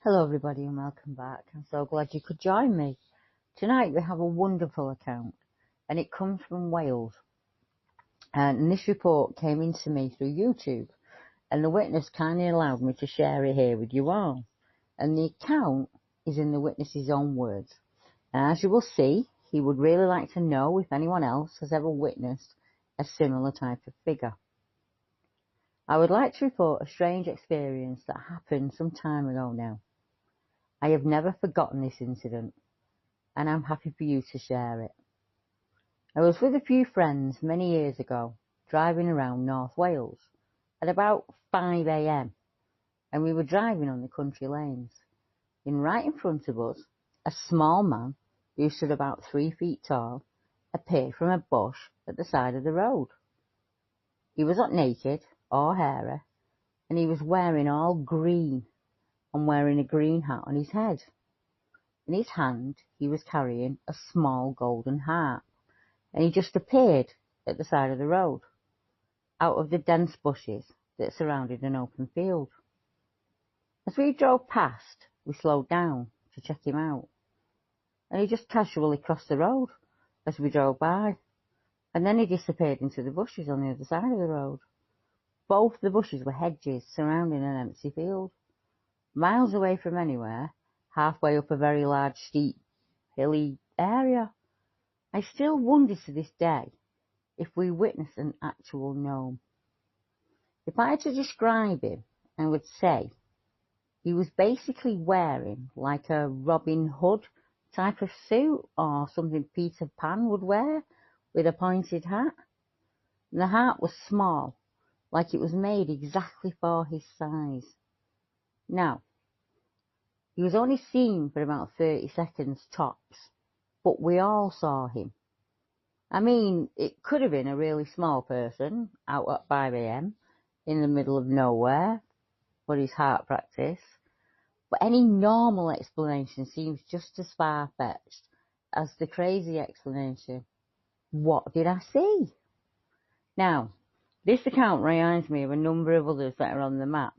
Hello everybody and welcome back. I'm so glad you could join me. Tonight we have a wonderful account and it comes from Wales. And this report came into me through YouTube and the witness kindly allowed me to share it here with you all. And the account is in the witness's own words. And as you will see, he would really like to know if anyone else has ever witnessed a similar type of figure. I would like to report a strange experience that happened some time ago now. I have never forgotten this incident, and I'm happy for you to share it. I was with a few friends many years ago, driving around North Wales at about 5 a.m, and we were driving on the country lanes. And right in front of us, a small man, who stood about 3 feet tall, appeared from a bush at the side of the road. He was not naked or hairy, and he was wearing all green and wearing a green hat on his head. In his hand he was carrying a small golden harp, and he just appeared at the side of the road, out of the dense bushes that surrounded an open field. As we drove past, we slowed down to check him out, and he just casually crossed the road as we drove by, and then he disappeared into the bushes on the other side of the road. Both the bushes were hedges surrounding an empty field, miles away from anywhere, halfway up a very large, steep, hilly area. I still wonder to this day if we witnessed an actual gnome. If I had to describe him, I would say he was basically wearing like a Robin Hood type of suit or something Peter Pan would wear with a pointed hat. And the hat was small, like it was made exactly for his size. Now, he was only seen for about 30 seconds tops, but we all saw him. I mean, it could have been a really small person out at 5 a.m. in the middle of nowhere for his heart practice, but any normal explanation seems just as far-fetched as the crazy explanation, what did I see? Now, this account reminds me of a number of others that are on the map,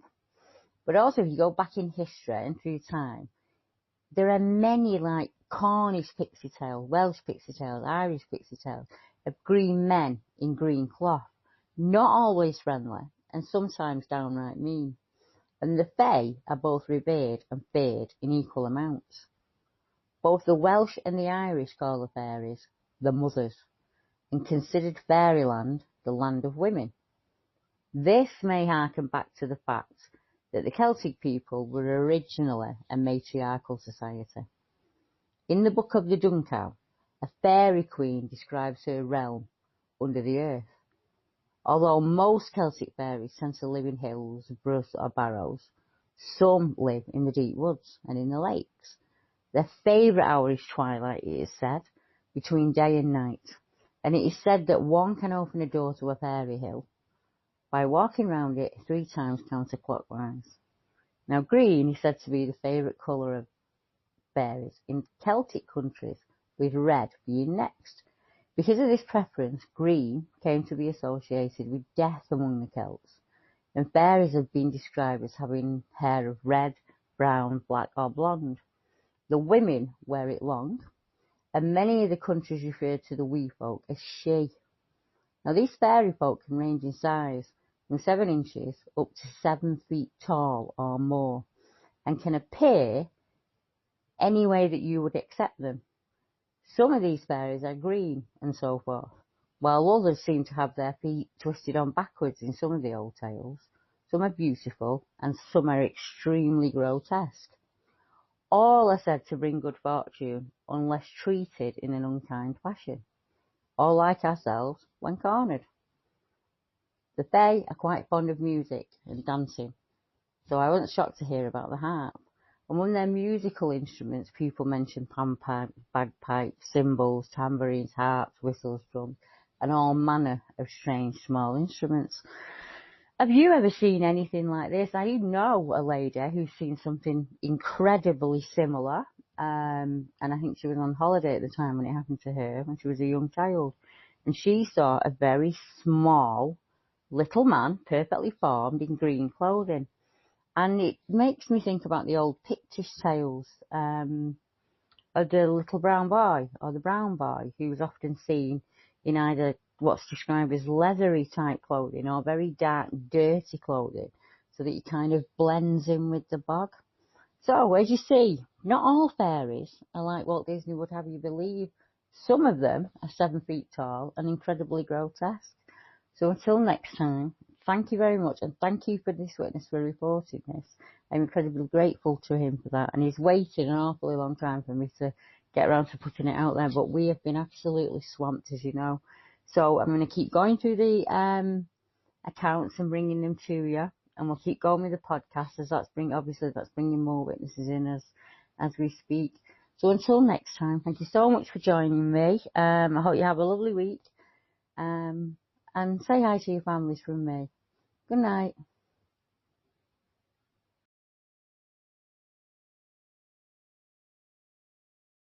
but also if you go back in history and through time, there are many like Cornish pixie tales, Welsh pixie tales, Irish pixie tales of green men in green cloth, not always friendly and sometimes downright mean. And the Fae are both revered and feared in equal amounts. Both the Welsh and the Irish call the fairies the mothers and considered fairyland the land of women. This may harken back to the fact that the Celtic people were originally a matriarchal society. In the Book of the Duncow, a fairy queen describes her realm under the earth. Although most Celtic fairies tend to live in hills, brush or barrows, some live in the deep woods and in the lakes. Their favourite hour is twilight, it is said, between day and night, and it is said that one can open a door to a fairy hill by walking round it 3 times counterclockwise. Now, green is said to be the favourite colour of fairies in Celtic countries, with red being next. Because of this preference, green came to be associated with death among the Celts, and fairies have been described as having hair of red, brown, black or blonde. The women wear it long, and many of the countries refer to the wee folk as she. Now, these fairy folk can range in size from 7 inches up to 7 feet tall or more, and can appear any way that you would accept them. Some of these fairies are green and so forth, while others seem to have their feet twisted on backwards in some of the old tales. Some are beautiful and some are extremely grotesque. All are said to bring good fortune unless treated in an unkind fashion, or like ourselves when cornered. The Fae are quite fond of music and dancing, so I wasn't shocked to hear about the harp. Among their musical instruments, people mention panpipes, bagpipes, cymbals, tambourines, harps, whistles, drums, and all manner of strange small instruments. Have you ever seen anything like this? I know a lady who's seen something incredibly similar, and I think she was on holiday at the time when it happened to her, when she was a young child, and she saw a very small little man, perfectly formed, in green clothing. And it makes me think about the old Pictish tales of the little brown boy or the brown boy who was often seen in either what's described as leathery type clothing or very dark, dirty clothing, so that he kind of blends in with the bog. So, as you see, not all fairies are like Walt Disney would have you believe. Some of them are 7 feet tall and incredibly grotesque. So until next time, thank you very much, and thank you for this witness for reporting this. I'm incredibly grateful to him for that, and he's waited an awfully long time for me to get around to putting it out there, but we have been absolutely swamped, as you know. So I'm going to keep going through the accounts and bringing them to you, and we'll keep going with the podcast, as that's bringing more witnesses in as we speak. So until next time, thank you so much for joining me. I hope you have a lovely week. And say hi to your families from me. Good night.